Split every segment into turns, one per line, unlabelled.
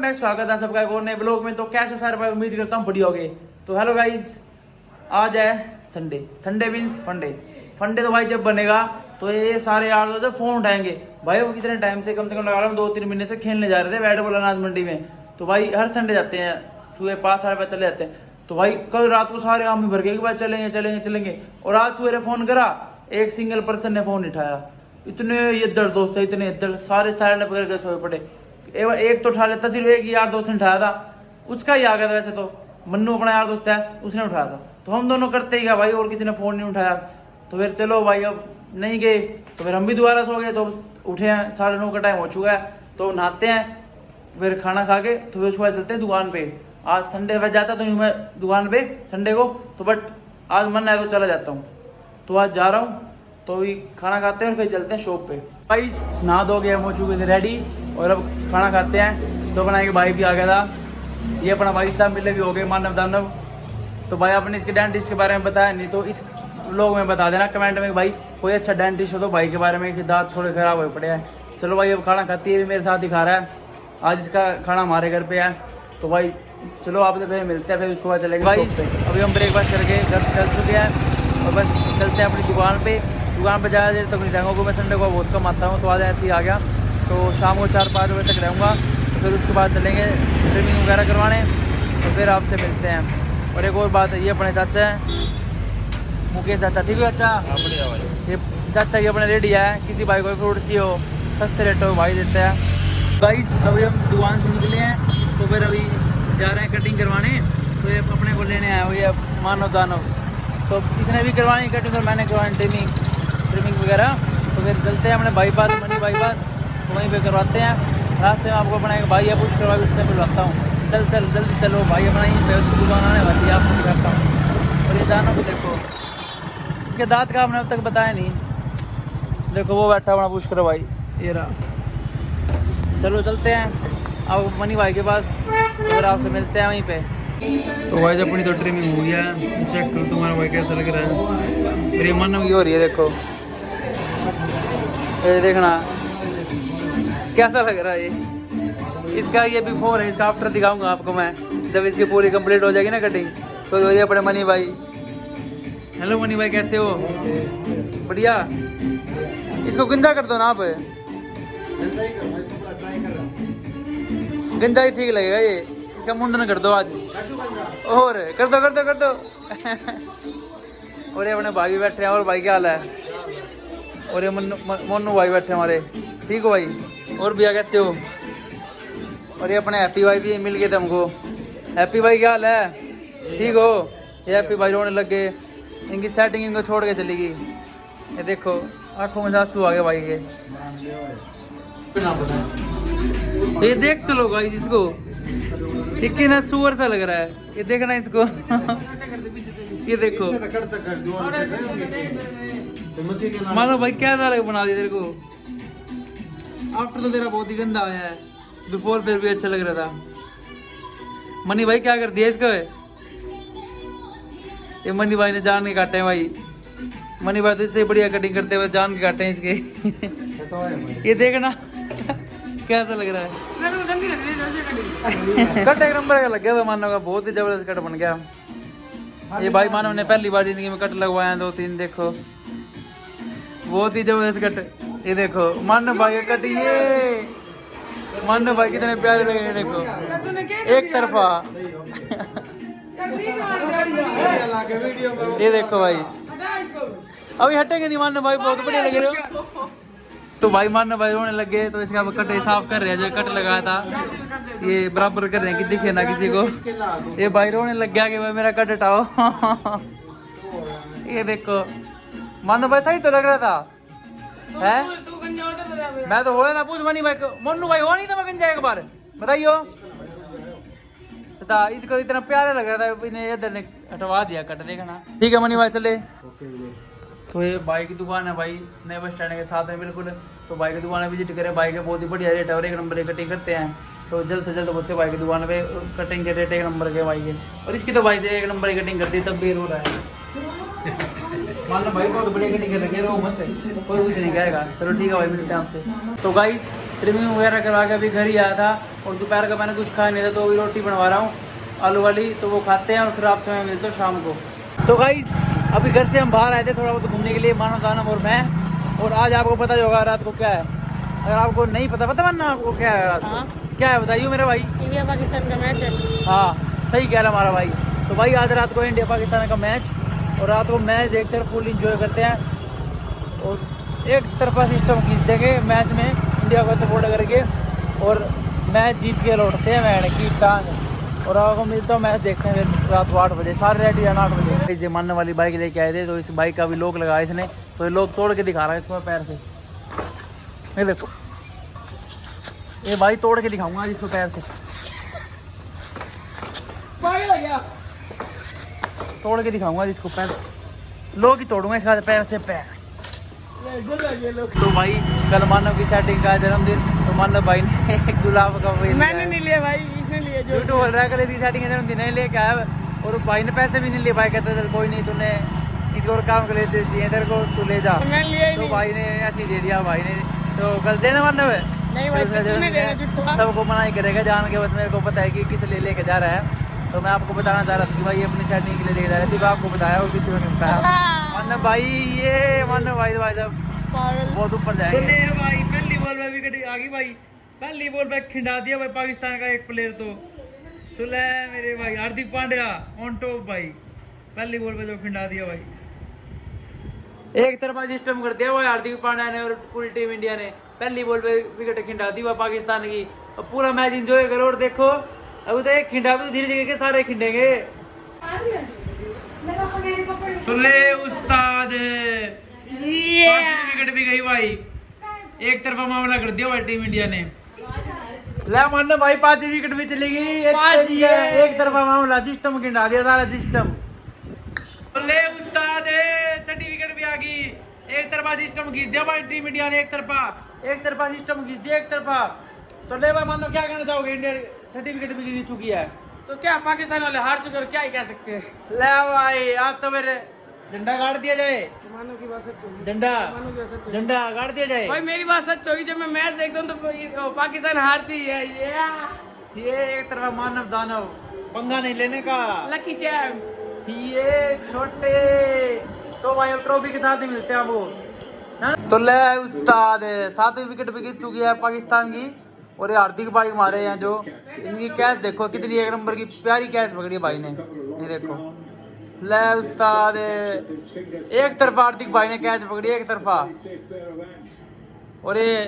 Next स्वागत है सबका एक और नए ब्लॉग में। तो कैसे सारे भाई, उम्मीद करता हूँ बढ़िया होगे। तो हेलो गाइस, आज है संडे। संडे मीन्स फंडे। फंडे तो भाई जब बनेगा तो ये सारे यार दोस्त फोन उठाएंगे भाई। वो कितने टाइम से, कम लगा रहा हूँ 2-3 महीने से खेलने जा रहे थे बैट बॉल अनाज मंडी में। तो भाई हर संडे जाते हैं, सुबह 5-5:30 चले जाते हैं। तो भाई कल रात को सारे आम भर गए कि भाई चलेंगे चलेंगे चलेंगे। और आज सवेरे फोन करा, एक सिंगल पर्सन ने फोन उठाया। इतने ये दर्द दोस्त है, इतने दर्द, सारे साइड पकड़ के सोए पड़े। एक तो उठा लेता, सिर्फ एक यार दोस्त ने उठाया था, उसका ही आ गया था। वैसे तो मन्नू अपना यार दोस्त है, उसने उठाया था। तो हम दोनों करते ही गया भाई, और किसी ने फोन नहीं उठाया। तो फिर चलो भाई, अब नहीं गए तो फिर हम भी दोबारा सो गए। तो उठे हैं, 9:30 का टाइम हो चुका है। तो नहाते हैं, फिर खाना खा के तो फिर सुबह चलते हैं दुकान पे। आज संडे वह जाता तो नहीं मैं दुकान पे संडे को, तो बट आज मन है तो चला जाता हूँ। तो आज जा रहा हूँ। तो अभी खाना खाते हैं और फिर चलते हैं शॉप पे। भाई नहा धो गए, हम हो चुके थे रेडी और अब खाना खाते हैं। तो बनाएंगे, भाई भी आ गया था, ये अपना भाई साहब मिले भी हो गए, मानव दानव। तो भाई आपने इसके डेंटिस्ट के बारे में बताया नहीं, तो इस लोग में बता देना कमेंट में भाई कोई अच्छा डेंटिस्ट हो तो भाई के बारे में, कि दांत थोड़े खराब हुए पड़े हैं। चलो भाई अब खाना खाती है, मेरे साथ ही खा रहा है। आज इसका खाना हमारे घर पे है। तो भाई चलो आपसे पहले मिलते हैं, फिर उसके बाद चलेंगे भाई। अभी हम ब्रेकफास्ट करके घर चल चुके हैं और बस चलते हैं अपनी दुकान पे। दुकान पे ज़्यादा देर तक नहीं रहूँगा, मैं संडे को बहुत कम आता हूँ। तो आज ऐसे ही आ गया। तो शाम को 4-5 बजे तक रहूँगा। तो फिर उसके बाद चलेंगे ट्रिमिंग वगैरह करवाने और फिर आपसे मिलते हैं। और एक और बात है, ये अपने चाचा हैं, मुकेश चाचा। ठीक है चाचा, ये चाचा ये अपने रेडी है, किसी भाई को फ्रूट चाहिए हो सस्ते रेट हो भाई देते हैं। गाइस अभी हम दुकान से निकले हैं, तो फिर अभी जा रहे हैं कटिंग करवाने। तो ये अपने को लेने आए हो, ये मानव दानव। तो इसने भी करवानी कटिंग और मैंने करवानी ट्रिमिंग वगैरह। तो फिर चलते हैं अपने बाईपास, मनी बाईपास, तो वहीं पे करवाते हैं। रास्ते में आपको अपना एक भाई है, पूछ करवा उससे मिलवाता हूँ। चल जल्दी चलो भाई, अपना ही पे उसकी दुकान आने वाली है, आपको दिखाता हूँ। और ये दानव को देखो, इसके दांत का आपने अब तक बताया नहीं। देखो वो बैठा अपना पूछ करो भाई, ये रहा। चलो चलते हैं अब मनी भाई के पास, फिर आपसे मिलते हैं वहीं पे। तो भाई अपनी तो ट्रिमिंग हो गया है, चेक करो तुम्हारा भाई कैसा लग रहा है। मेरी मन की हो रही है, देखो ये देखना कैसा लग रहा है। ये इसका ये बिफोर है, इसका आफ्टर दिखाऊंगा आपको मैं जब इसकी पूरी कंप्लीट हो जाएगी ना कटिंग। तो ये अपने मनी भाई। हेलो मनी भाई, कैसे हो? बढ़िया। इसको गंजा कर दो ना आप, गंजा ही ठीक लगेगा। ये इसका मुंडन कर दो आज, और कर दो और ये अपने भाई बैठे हैं। और भाई क्या हाल है? और ये मोनू भाई बैठे हमारे। ठीक हो भाई? और भैया कैसे हो? और ये अपने हैप्पी भाई भी मिल गए थे हमको। हैप्पी भाई क्या हाल है? ठीक हो? ये हैप्पी भाई रोने लग गए, इनकी सेटिंग इनको छोड़ के चली गई। ये देखो आंखों में आंसू आ गए भाई के। ये देख तो लो भाई, जिसको ठीक है ना, सुअर सा लग रहा है। ये देखना इसको ये देखो मानो भाई क्या बना दिया तेरे को। आफ्टर तो तेरा बहुत ही गंदा आया है, बिफोर फिर भी अच्छा लग रहा था। मनी भाई क्या कर दिया इसको? ये मनी भाई ने जान के काटे हैं भाई। मनी भाई तो इससे बढ़िया कटिंग करते हुए जान के काटे हैं इसके ये देखना कैसा लग रहा है। कट एक नंबर का लग गया मानव का, बहुत ही जबरदस्त कट बन गया। ये भाई मानव ने पहली बार जिंदगी में कट लगवाया 2-3, देखो बहुत ही जबरदस्त कट। ये देखो मानव भाई का कट, ये मानव भाई कितने प्यारे लगे, देखो एक तरफा ये देखो भाई, अभी हटेंगे नहीं मानव भाई, बहुत बढ़िया लगे रहे हो। तो भाई मानव भाई रोने लग गए, तो इसका कट साफ कर रहे हैं, जो कट लगाया था ये बराबर कर रहे हैं कि दिखे ना किसी को। ये भाई रोने लग गया कि भाई मेरा कट हटाओ ये देखो मानव भाई सही तो लग रहा था है? मैं तो हो रहा था, पूछ मनी भाई को। मोनू भाई हो नहीं था मैं गंजा एक बार, बताइयो। बता, इसको इतना प्यारा लग रहा था, इन्हें इधर ने हटवा दिया कट, देखना। ठीक है मनी भाई चले। तो ये भाई की दुकान है भाई, नए बस स्टैंड के साथ है बिल्कुल। तो भाई की दुकान विजिट करें, भाई के बहुत ही बढ़िया रेट है और एक नंबर की कटिंग करते हैं। तो जल्द से जल्द पहुंचे भाई की दुकान पे, कटिंग के रेट एक नंबर के भाई के। और इसकी तो भाई से एक नंबर की कटिंग करती है, तब भी रो रहा है मान लो भाई बहुत बढ़िया कटिंग कर रही है, रो मत, कोई कुछ नहीं कहेगा। चलो ठीक है भाई, मिलते हैं आपसे। तो गाइस ट्रिमिंग वगैरह करवा के अभी घर ही आया था। और दोपहर का मैंने कुछ खाया नहीं था, तो अभी रोटी बनवा रहा हूँ आलू वाली, तो वो खाते हैं और फिर आपसे मैं मिलता हूँ शाम को। तो गाइस अभी घर से हम बाहर आए थे थोड़ा बहुत घूमने के लिए, मानव दानव और मैं। और आज आपको पता ही होगा रात को क्या है। अगर आपको नहीं पता मानना आपको क्या है रात को, क्या है बताइए मेरे भाई।
इंडिया पाकिस्तान का मैच है।
हाँ सही कह रहा हमारा भाई। तो भाई आज रात को इंडिया पाकिस्तान का मैच, और रात को मैच देखते हैं, फुल इंजॉय करते हैं और एक तरफा सिस्टम खींच देंगे मैच में इंडिया को सपोर्ट करके, और मैच जीत के लौटते हैं मैंने की टांग। और आपको मिलता हूँ मैच देखते हैं फिर रात को 8 बजे, सारे रेडी है 8 बजे। ये मानने वाली बाइक लेके आए थे, तो इस बाइक का भी लॉक लगाया इसने, तो ये लॉक तोड़ के दिखा रहा है इसको पैर से। ये देखो ये भाई तोड़ के दिखाऊंगा इसको पैर से, तोड़ के दिखाऊंगा इसको पैर, लोग ही तोड़ूंगा इसका पैर से पैर। तो भाई कल मानव की सेटिंग का जन्मदिन, तो मानव भाई ने एक गुलाब का
मैंने नहीं लिया भाई, इसने लिया। जो
बोल रहा है कल इसकी सेटिंग का जन्मदिन नहीं लेके आया, और भाई ने पैसे भी नहीं लिए। भाई कहते चल कोई नहीं, तूने इसको और काम कर लेते चाहिए तेरे को, तू ले जा।
मैंने लिया ही
तो
नहीं।
भाई ने ऐसे ही दे दिया भाई ने। तो कल देना मानव है
नहीं भाई, तूने देना जुट्ठा।
सबको मना ही करेगा जान के, बस मेरे को पता है कि किस लिए लेके जा रहा है। तो मैं आपको बताना चाह रहा था कि भाई अपनी सेटिंग के लिए लेके जा रहा है, सिर्फ आपको बताया और किसी को नहीं बताया। मानव भाई ये मानव भाई साहब बहुत ऊपर जाएंगे भाई। पहली बॉल पे विकेट आ गई भाई, पहली बॉल पे खिंडा दिया भाई पाकिस्तान का एक प्लेयर। तो ले मेरे भाई हार्दिक पांड्या ऑन टॉप भाई, पहली बॉल पे जो खिंडा दिया भाई, एक तरफा सिस्टम कर दिया भाई हार्दिक पांड्या ने और पूरी टीम इंडिया ने। पहली बॉल पे विकेट खिंडा दी हुआ पाकिस्तान की। अब पूरा मैच एंजॉय करो और देखो, अब तो एक खिंडा भी धीरे धीरे के सारे खिंडेंगे। तो ले उस्ताद विकेट भी गई भाई, एक तरफा मामला कर दिया भाई टीम इंडिया ने। ले मानना भाई 5 विकेट भी चली गई, एक तरफा मामला, सिस्टम खिंडा दिया सारा सिस्टम। ले उस्ताद 6 विकेट भी आ गई, एक तरफा सिस्टम खींच दिया भाई टीम इंडिया ने, एक तरफा सिस्टम खींच दिया एक तरफा। तो ले भाई मानो क्या कहना चाहोगे, इंडिया 6 विकेट भी गिर चुकी है,
तो क्या पाकिस्तान वाले हार चुके और क्या ही कह सकते हैं।
ले भाई आज तो मेरे झंडा गाड़ दिया जाए,
मानो की बात सच होगी,
झंडा
मानो की बात सच होगी।
झंडा गाड़ दिया जाए
भाई मेरी बात सच होगी, जब मैं मैच देखता हूँ तो पाकिस्तान हारती है।
ये एक तरफा मानव दानव, पंगा नहीं लेने का,
लकी चैम
ये छोटे। तो भाई अब ट्रॉफी के साथ ही मिलते हैं वो। तो ले उस्ताद 7 विकेट भी गिर चुकी है पाकिस्तान की, और ये हार्दिक भाई हमारे हैं जो, इनकी कैच देखो कितनी एक नंबर की प्यारी कैच पकड़ी है भाई ने, ये देखो। ले उस्ताद एक तरफा हार्दिक भाई ने कैच पकड़ी एक तरफा, और ये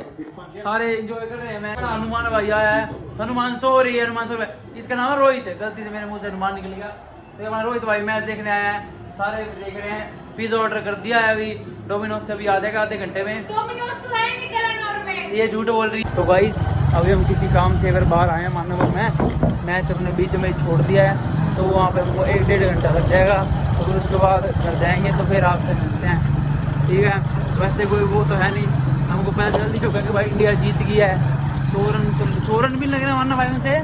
सारे एंजॉय कर रहे हैं। मैं हनुमान भाई आया है, हनुमान सो रही है, हनुमान सो रहा है। इसका नाम रोहित है, गलती से मेरे मुंह से हनुमान निकल गया। तो हमारा रोहित भाई मैच देखने आया है, सारे देख रहे हैं। पिज्जा ऑर्डर कर दिया है अभी, डोमिनोज से अभी आ जाएगा आधे घंटे में।
डोमिनोज तो है नहीं कलर में,
ये झूठ बोल रही। तो गाइस अभी हम किसी काम से अगर बाहर आए हैं, मानो मैच अपने बीच में छोड़ दिया है, तो वहाँ पे हमको 1-1.5 घंटा लग जाएगा, तो फिर उसके बाद घर जाएंगे, तो फिर आपसे मिलते हैं, ठीक है। वैसे कोई वो तो है नहीं, हमको पहले जल्दी चुका कि भाई इंडिया जीत गया है, 100 रन भी लगने मानना भाई उनसे,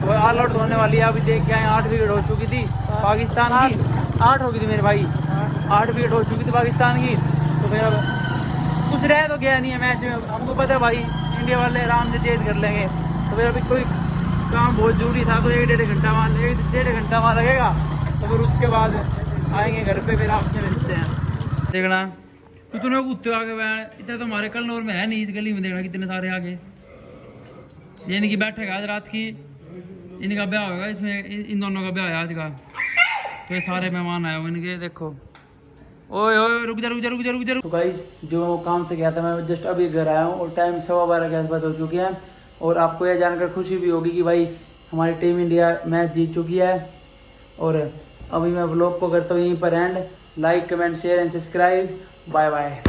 तो ऑल आउट होने वाली है। अभी देख के आए 8 विकेट हो चुकी थी पाकिस्तान की, 8 हो गई थी मेरे भाई, 8 विकेट हो चुकी थी पाकिस्तान की। तो फिर अब कुछ रह तो गया नहीं है मैच में, हमको पता है भाई इंडिया वाले आराम से चेज कर लेंगे। तो फिर अभी कोई काम बहुत जरूरी था, तो 1-1.5 घंटा वहाँ लगेगा, तो फिर उसके बाद आएंगे घर पे, फिर आपसे मिलते हैं। देखना तूने कुत्ते आगे इतना तो हमारे कलनौर में है नहीं, इस गली में देखना कितने सारे आगे, ये इनकी बैठक आज रात की, इनका ब्याह होगा, इसमें इन दोनों का ब्याह है आज का। तो ये सारे मेहमान आए हुए इनके, देखो। ओए ओए रुक जा। तो गाइस जो काम से गया था मैं जस्ट अभी घर आया हूँ, और टाइम 12:15 के आसपास हो चुके हैं। और आपको यह जानकर खुशी भी होगी कि भाई हमारी टीम इंडिया मैच जीत चुकी है। और अभी मैं व्लॉग को करता हूँ यहीं पर end. Like comment share and subscribe. Bye bye.